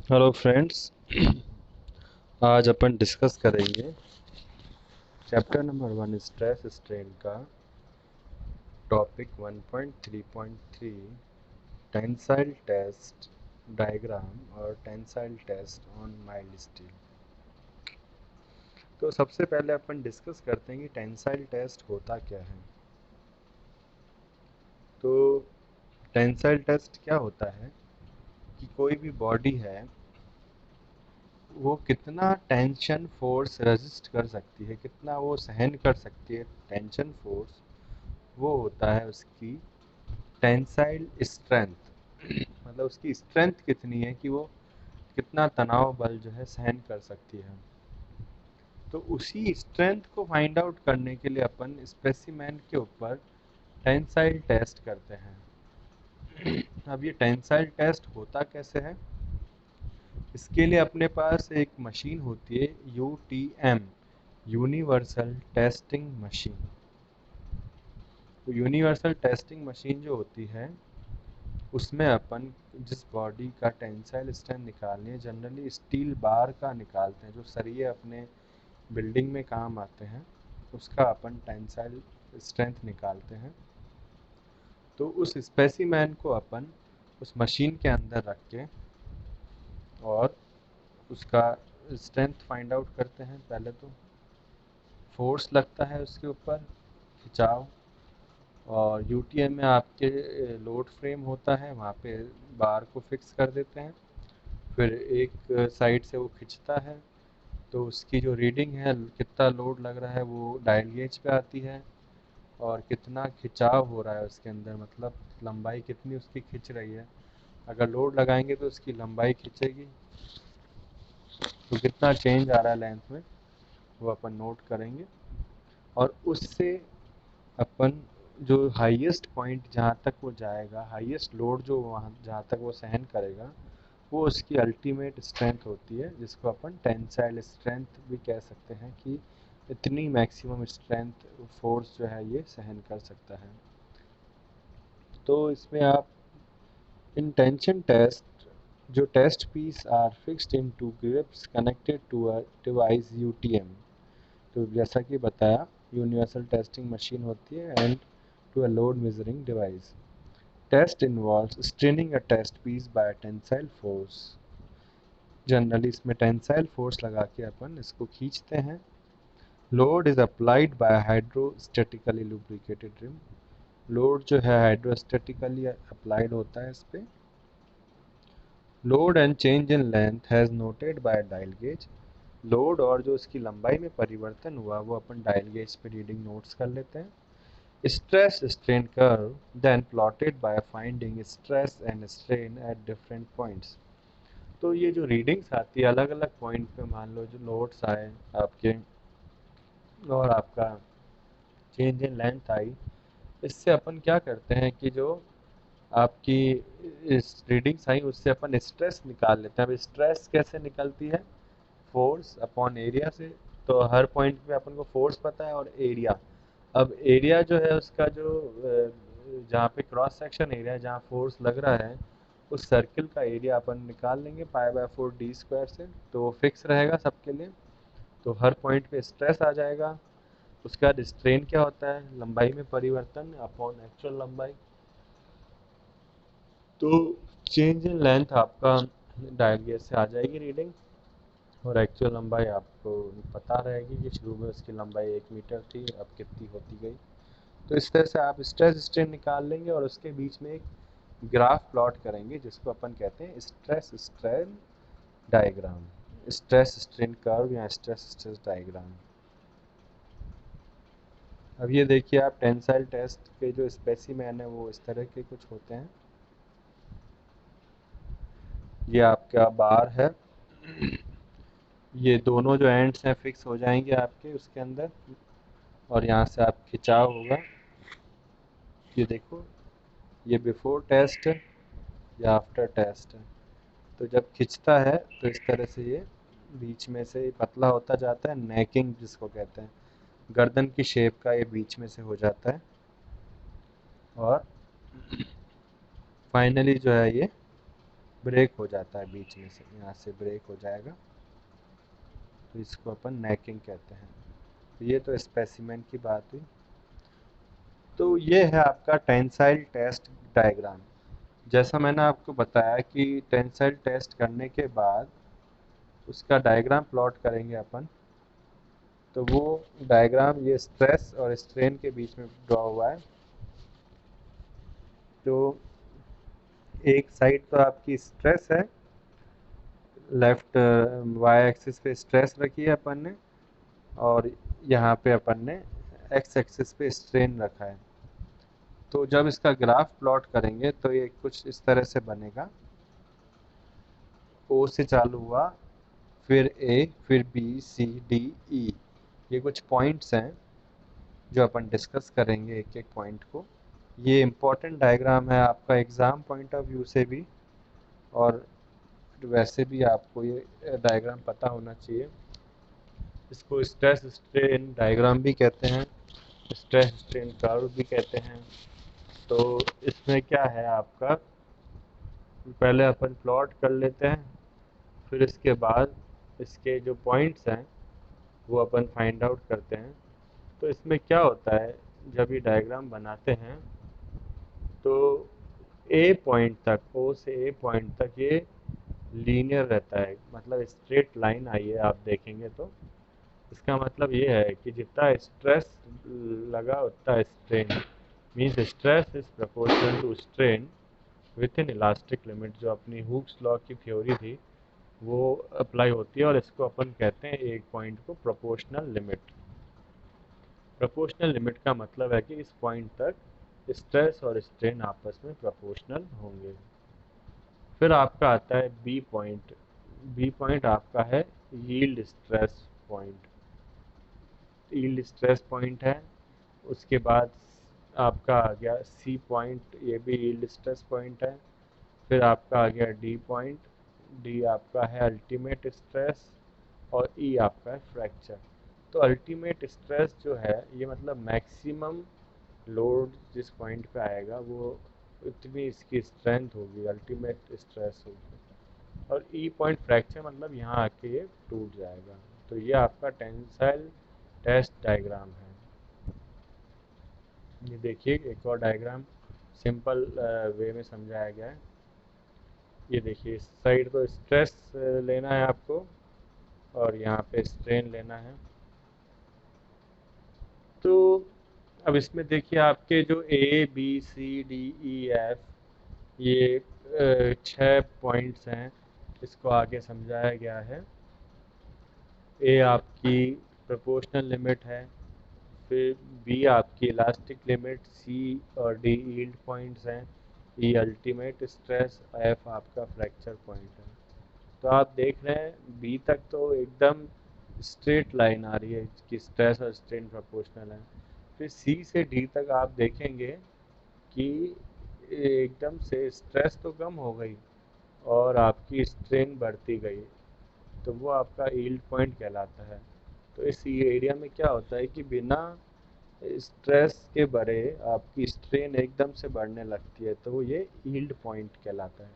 Hello friends. आज अपन discuss करेंगे चैप्टर नंबर 1 स्ट्रेस स्ट्रेन का टॉपिक 1.3.3 टेंसाइल टेस्ट डायग्राम और tensile test on mild steel. तो सबसे पहले अपन डिस्कस करते हैं कि टेंसाइल टेस्ट होता क्या है। तो टेंसाइल टेस्ट क्या होता है कि कोई भी बॉडी है वो कितना टेंशन फोर्स रेजिस्ट कर सकती है, कितना वो सहन कर सकती है टेंशन फोर्स, वो होता है उसकी टेंसाइल स्ट्रेंथ। मतलब उसकी स्ट्रेंथ कितनी है कि वो कितना तनाव बल जो है सहन कर सकती है। तो उसी स्ट्रेंथ को फाइंड आउट करने के लिए अपन स्पेसिमेन के ऊपर टेंसाइल टेस्ट करते हैं। अब ये टेंसाइल टेस्ट होता कैसे है, इसके लिए अपने पास एक मशीन होती है यूटीएम, यूनिवर्सल टेस्टिंग मशीन। तो यूनिवर्सल टेस्टिंग मशीन जो होती है उसमें अपन जिस बॉडी का टेंसाइल स्ट्रेंथ निकालनी है, जनरली स्टील बार का निकालते हैं, जो सरिये अपने बिल्डिंग में काम आते हैं उसका अपन टेंसाइल स्ट्रेंथ निकालते हैं। तो उस स्पेसिमेन को अपन उस मशीन के अंदर रख के और उसका स्ट्रेंथ फाइंड आउट करते हैं। पहले तो फोर्स लगता है उसके ऊपर, खिंचाव, और यूटीएम में आपके लोड फ्रेम होता है, वहाँ पे बार को फिक्स कर देते हैं। फिर एक साइड से वो खिंचता है तो उसकी जो रीडिंग है, कितना लोड लग रहा है, वो डायल गेज पे आती है। और कितना खिंचाव हो रहा है उसके अंदर, मतलब लंबाई कितनी उसकी खिंच रही है। अगर लोड लगाएंगे तो उसकी लंबाई खिंचेगी, तो कितना चेंज आ रहा है लेंथ में वो अपन नोट करेंगे। और उससे अपन जो हाईएस्ट पॉइंट जहाँ तक वो जाएगा, हाईएस्ट लोड जो वहाँ जहाँ तक वो सहन करेगा, वो उसकी अल्टीमेट स्ट्रेंथ होती है, जिसको अपन टेंसाइल स्ट्रेंथ भी कह सकते हैं कि इतनी मैक्सिमम स्ट्रेंथ फोर्स जो है ये सहन कर सकता है। तो इसमें आप इन टेंशन टेस्ट, जो test piece are fixed in two grips connected to a device UTM. तो जैसा कि बताया, यूनिवर्सल टेस्टिंग मशीन होती है and to a load measuring device. Test involves straining a test piece by tensile force. Generally इसमें tensile force लगा के अपन इसको खींचते हैं। Load is applied by hydrostatically lubricated ram. Load जो है हाइड्रोस्टेटिकली अप्लाइड होता है इस पे। Load and change in length has noted by dial gauge. Load और जो इसकी लंबाई में परिवर्तन हुआ वो अपन डायल गेज पे रीडिंग नोट्स कर लेते हैं। Stress strain curve then plotted by finding stress and strain at different points. तो ये जो रीडिंग्स आती है अलग अलग पॉइंट पे, मान लो जो लोड्स आए आपके और आपका चेंज इन लेंथ आई, इससे अपन क्या करते हैं कि जो आपकी इस रीडिंग्स आई उससे अपन स्ट्रेस निकाल लेते हैं। अब स्ट्रेस कैसे निकलती है, फोर्स अपॉन एरिया से। तो हर पॉइंट पे अपन को फोर्स पता है और एरिया। अब एरिया जो है उसका जो जहाँ पे क्रॉस सेक्शन एरिया जहाँ फोर्स लग रहा है, उस सर्किल का एरिया अपन निकाल लेंगे पाई/4 d² से, तो वो फिक्स रहेगा सबके लिए। तो हर पॉइंट पे स्ट्रेस आ जाएगा। उसके बाद स्ट्रेन क्या होता है, लंबाई में परिवर्तन अपॉन एक्चुअल लंबाई। तो चेंज इन लेंथ आपका डायल गेज से आ जाएगी रीडिंग, और एक्चुअल लंबाई आपको पता रहेगी कि शुरू में उसकी लंबाई 1 मीटर थी, अब कितनी होती गई। तो इस तरह से आप स्ट्रेस स्ट्रेन निकाल लेंगे और उसके बीच में एक ग्राफ प्लॉट करेंगे जिसको अपन कहते हैं stress strain diagram, stress strain curve या स्ट्रेस स्ट्रेस डायग्राम। अब ये देखिए आप, टेंसाइल टेस्ट के जो स्पेसिमेन है वो इस तरह के कुछ होते हैं। ये आपका बार है, ये दोनों जो एंड्स हैं फिक्स हो जाएंगे आपके उसके अंदर, और यहाँ से आप खिंचाव होगा। ये देखो, ये बिफोर टेस्ट है या आफ्टर टेस्ट है। तो जब खिंचता है तो इस तरह से ये बीच में से पतला होता जाता है, नेकिंग जिसको कहते हैं, गर्दन की शेप का ये बीच में से हो जाता है। और फाइनली जो है ये ब्रेक हो जाता है बीच में से, यहाँ से ब्रेक हो जाएगा, तो इसको अपन नेकिंग कहते हैं। तो ये तो स्पेसिमेन की बात हुई। तो ये है आपका टेंसाइल टेस्ट डायग्राम। जैसा मैंने आपको बताया कि टेंसाइल टेस्ट करने के बाद उसका डायग्राम प्लॉट करेंगे अपन, तो वो डायग्राम ये स्ट्रेस और स्ट्रेन के बीच में ड्रॉ हुआ है। तो एक साइड तो आपकी स्ट्रेस है, लेफ्ट वाई एक्सिस पे स्ट्रेस रखी है अपन ने, और यहाँ पे अपन ने एक्स एक्सिस पे स्ट्रेन रखा है। तो जब इसका ग्राफ प्लॉट करेंगे तो ये कुछ इस तरह से बनेगा। ओ से चालू हुआ, फिर ए, फिर बी, सी, डी, ई। ये कुछ पॉइंट्स हैं जो अपन डिस्कस करेंगे एक एक पॉइंट को। ये इम्पोर्टेंट डायग्राम है आपका एग्ज़ाम पॉइंट ऑफ व्यू से भी, और वैसे भी आपको ये डायग्राम पता होना चाहिए। इसको स्ट्रेस स्ट्रेन डायग्राम भी कहते हैं, स्ट्रेस स्ट्रेन कर्व भी कहते हैं। तो इसमें क्या है आपका, पहले अपन प्लॉट कर लेते हैं, फिर इसके बाद इसके जो पॉइंट्स हैं वो अपन फाइंड आउट करते हैं। तो इसमें क्या होता है, जब ये डायग्राम बनाते हैं तो ए पॉइंट तक, ओ से ए पॉइंट तक ये लीनियर रहता है, मतलब स्ट्रेट लाइन आई है आप देखेंगे तो। इसका मतलब ये है कि जितना स्ट्रेस लगा उतना strain, means stress is proportional to strain within elastic limit. जो अपनी हुक्स लॉ की थ्योरी थी वो अप्लाई होती है, और इसको अपन कहते हैं एक पॉइंट को प्रोपोर्शनल लिमिट। प्रोपोर्शनल लिमिट का मतलब है कि इस पॉइंट तक स्ट्रेस और स्ट्रेन आपस में प्रोपोर्शनल होंगे। फिर आपका आता है बी पॉइंट। बी पॉइंट आपका है yield stress point, yield stress point है। उसके बाद आपका आ गया सी पॉइंट, ये भी यील्ड स्ट्रेस पॉइंट है। फिर आपका आ गया डी पॉइंट, डी आपका है अल्टीमेट स्ट्रेस, और ई आपका है फ्रैक्चर। तो अल्टीमेट स्ट्रेस जो है ये मतलब मैक्सिमम लोड जिस पॉइंट पे आएगा वो उतनी इसकी स्ट्रेंथ होगी, अल्टीमेट स्ट्रेस होगी। और ई पॉइंट फ्रैक्चर मतलब यहाँ आके ये टूट जाएगा। तो ये आपका टेंसाइल टेस्ट डायग्राम है। ये देखिए एक और डायग्राम सिंपल वे में समझाया गया है। ये देखिए इस साइड तो स्ट्रेस लेना है आपको, और यहाँ पे स्ट्रेन लेना है। तो अब इसमें देखिए आपके जो A B C D E F, ये 6 पॉइंट्स हैं, इसको आगे समझाया गया है। ए आपकी प्रोपोर्शनल लिमिट है, फिर बी आपकी इलास्टिक लिमिट, सी और डी यील्ड पॉइंट्स हैं, ई अल्टीमेट स्ट्रेस, एफ आपका फ्रैक्चर पॉइंट है। तो आप देख रहे हैं बी तक तो एकदम स्ट्रेट लाइन आ रही है कि स्ट्रेस और स्ट्रेन प्रोपोर्शनल है। फिर सी से डी तक आप देखेंगे कि एकदम से स्ट्रेस तो कम हो गई और आपकी स्ट्रेन बढ़ती गई, तो वो आपका यील्ड पॉइंट कहलाता है। तो इस एरिया में क्या होता है कि बिना स्ट्रेस के बढ़े आपकी स्ट्रेन एकदम से बढ़ने लगती है, तो वो ये यील्ड पॉइंट कहलाता है।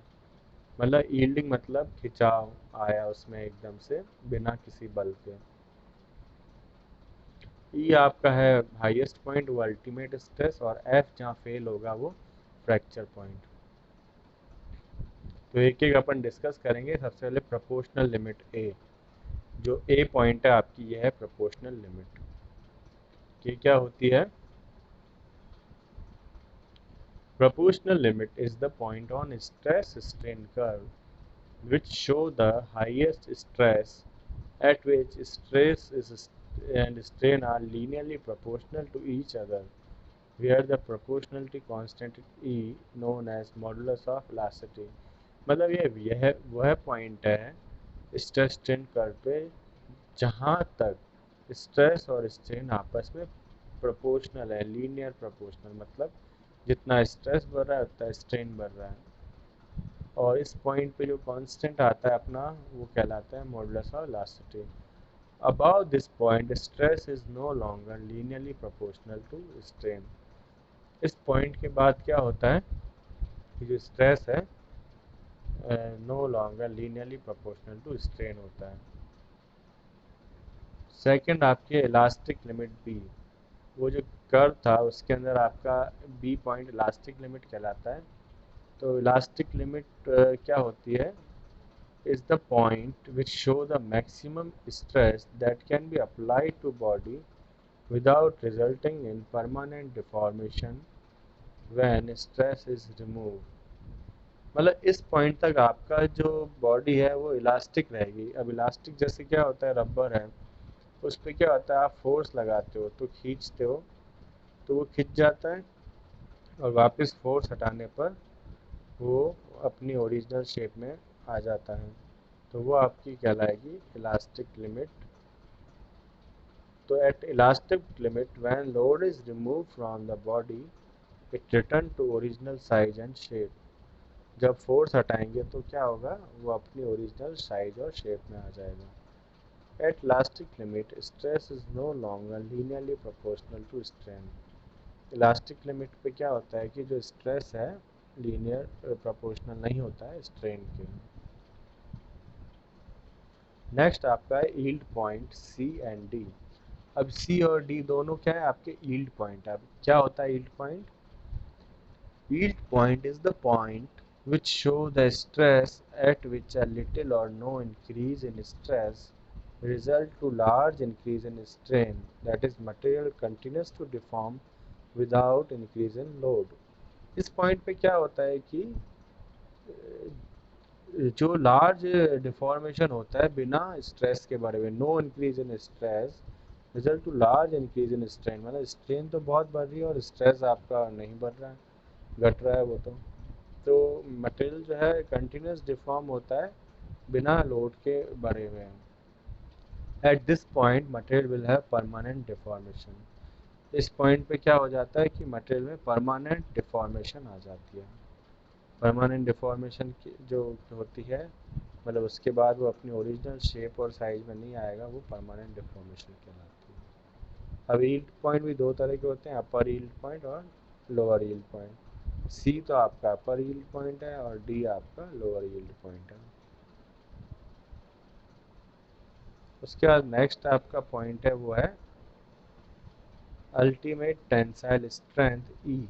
मतलब यील्डिंग मतलब खिंचाव आया उसमें एकदम से बिना किसी बल के। ये आपका है हाईएस्ट पॉइंट, वो अल्टीमेट स्ट्रेस, और एफ जहाँ फेल होगा वो फ्रैक्चर पॉइंट। तो एक एक अपन डिस्कस करेंगे। सबसे पहले प्रोपोर्शनल लिमिट ए, जो ए पॉइंट है आपकी, ये है प्रोपोर्शनल लिमिट। ये क्या होती है? Proportional limit is the point on stress-strain curve which show the highest stress at which stress is and strain are linearly proportional to each other, where the proportionality constant E known as modulus of elasticity। मतलब ये यह वह point है stress strain curve पे जहाँ तक stress और strain आपस में प्रोपोर्शनल है, लीनियर प्रोपोर्शनल, मतलब जितना स्ट्रेस बढ़ रहा है उतना स्ट्रेन बढ़ रहा है। और इस पॉइंट पे जो कांस्टेंट आता है अपना वो कहलाता है modulus of elasticity. Above this point stress is no longer linearly proportional to strain. इस पॉइंट के बाद क्या होता है कि जो स्ट्रेस है no longer linearly proportional to strain होता है। सेकंड आपके इलास्टिक लिमिट बी, वो जो कर्व था उसके अंदर आपका बी पॉइंट इलास्टिक लिमिट कहलाता है। तो इलास्टिक लिमिट क्या होती है, is the point which show the maximum stress that can be applied to body without resulting in permanent deformation when stress is removed। मतलब इस पॉइंट तक आपका जो बॉडी है वो इलास्टिक रहेगी। अब इलास्टिक जैसे क्या होता है, रबर है, उस पर क्या होता है, आप फोर्स लगाते हो तो खींचते हो तो वो खिंच जाता है, और वापस फोर्स हटाने पर वो अपनी ओरिजिनल शेप में आ जाता है। तो वो आपकी कहलाएगी इलास्टिक लिमिट। तो at elastic limit when load is remove from the body it return to original size and shape. जब फोर्स हटाएंगे तो क्या होगा, वो अपनी ओरिजिनल साइज और शेप में आ जाएगा। At elastic limit stress is no longer linearly proportional to strain. Elastic limit पे क्या होता है कि जो स्ट्रेस है लीनियर प्रोपोर्शनल नहीं होता है स्ट्रेन के। नेक्स्ट आपका है yield point C and D. अब सी और डी दोनों क्या है, आपके यील्ड पॉइंट है। अब क्या होता है yield point? Yield point is the point which show the stress at which a little or no increase in stress result to large increase in strain, that is material continues to deform without increase in load। इस point पे क्या होता है कि जो large deformation होता है बिना स्ट्रेस के बारे में, no increase in stress result to large increase in strain, मतलब स्ट्रेन तो बहुत बढ़ रही है और स्ट्रेस आपका नहीं बढ़ रहा है, घट रहा है वो तो मटेरियल जो है कंटिन्यूस डिफॉर्म होता है बिना लोड के बढ़े हुए हैं। At this point material will have permanent deformation. इस पॉइंट पे क्या हो जाता है कि मटेरियल में परमानेंट डिफॉर्मेशन आ जाती है। परमानेंट डिफॉर्मेशन की जो होती है, मतलब उसके बाद वो अपनी ओरिजिनल शेप और साइज में नहीं आएगा, वो परमानेंट डिफॉर्मेशन कहलाती है। अब यील्ड पॉइंट भी दो तरह के होते हैं, अपर यील्ड पॉइंट और लोअर यील्ड पॉइंट। सी तो आपका अपर यील्ड पॉइंट है और डी आपका लोअर यील्ड पॉइंट है। उसके बाद नेक्स्ट आपका पॉइंट है वो है अल्टीमेट टेंसाइल स्ट्रेंथ ई।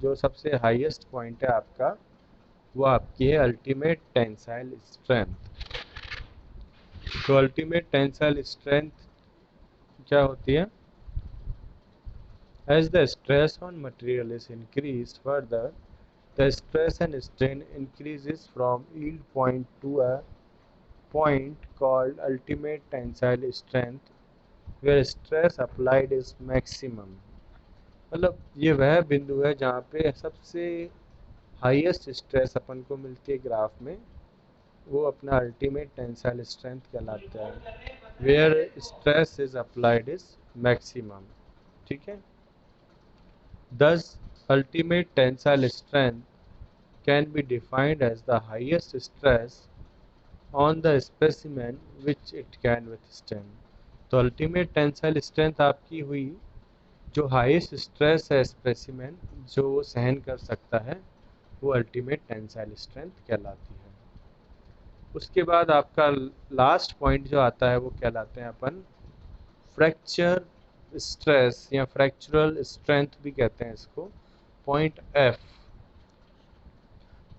जो सबसे हाईएस्ट पॉइंट है आपका वो आपकी है अल्टीमेट टेंसाइल स्ट्रेंथ। तो अल्टीमेट टेंसाइल स्ट्रेंथ क्या होती है? As the stress on material is increased further, the stress and strain increases from yield point to a point called ultimate tensile strength where stress applied is maximum। मतलब ये वह बिंदु है जहाँ पे सबसे हाईएस्ट स्ट्रेस अपन को मिलती है ग्राफ में, वो अपना अल्टीमेट टेंसाइल स्ट्रेंथ कहलाता है, where stress is applied is maximum. ठीक है। Thus ultimate tensile strength can be defined as the highest stress on the specimen which it can withstand। तो अल्टीमेट टेंसाइल स्ट्रेंथ आपकी हुई जो हाईएस्ट स्ट्रेस है specimen जो वो सहन कर सकता है, वो अल्टीमेट टेंसाइल स्ट्रेंथ कहलाती है। उसके बाद आपका लास्ट पॉइंट जो आता है वो कहलाते हैं अपन फ्रैक्चर स्ट्रेस या फ्रैक्चरल स्ट्रेंथ भी कहते हैं इसको, पॉइंट एफ।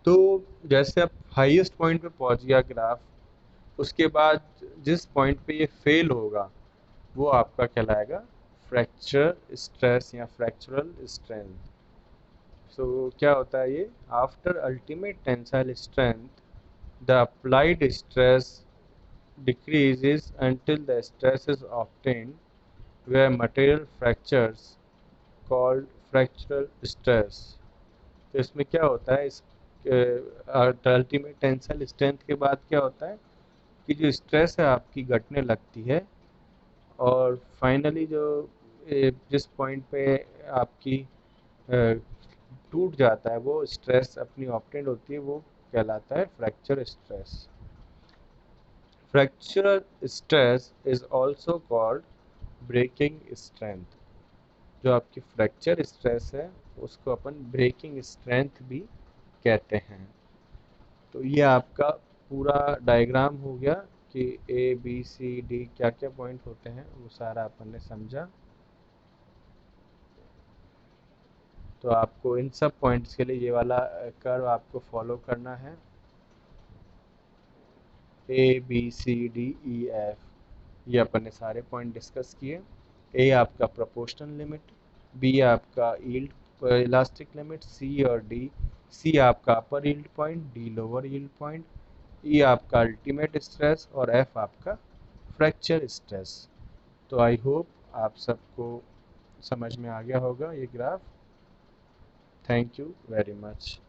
तो जैसे अब हाईएस्ट पॉइंट पे पहुंच गया ग्राफ, उसके बाद जिस पॉइंट पे ये फेल होगा वो आपका कहलाएगा फ्रैक्चर स्ट्रेस या फ्रैक्चरल स्ट्रेंथ। सो क्या होता है ये, after ultimate tensile strength the applied stress decreases until the stress is obtained where material fractures called fractural stress। तो इसमें क्या होता है, इस अल्टीमेट टेंसाइल स्ट्रेंथ के बाद क्या होता है कि जो स्ट्रेस है आपकी घटने लगती है, और फाइनली जो जिस पॉइंट पे आपकी टूट जाता है वो स्ट्रेस अपनी ऑब्टेंड होती है, वो कहलाता है fracture stress. Fracture stress is also called breaking strength. जो आपकी फ्रैक्चर स्ट्रेस है उसको अपन ब्रेकिंग स्ट्रेंथ भी कहते हैं। तो ये आपका पूरा डायग्राम हो गया कि ए बी सी डी क्या क्या पॉइंट होते हैं, वो सारा अपन ने समझा। तो आपको इन सब पॉइंट्स के लिए ये वाला कर्व आपको फॉलो करना है। A B C D E F, ये अपन ने सारे पॉइंट डिस्कस किए। ए आपका प्रोपोर्शनल लिमिट, बी आपका यील्ड इलास्टिक लिमिट, सी और डी, सी आपका upper yield point, D lower yield point, E आपका अल्टीमेट स्ट्रेस और एफ आपका फ्रैक्चर स्ट्रेस। तो आई होप आप सबको समझ में आ गया होगा ये graph. Thank you very much.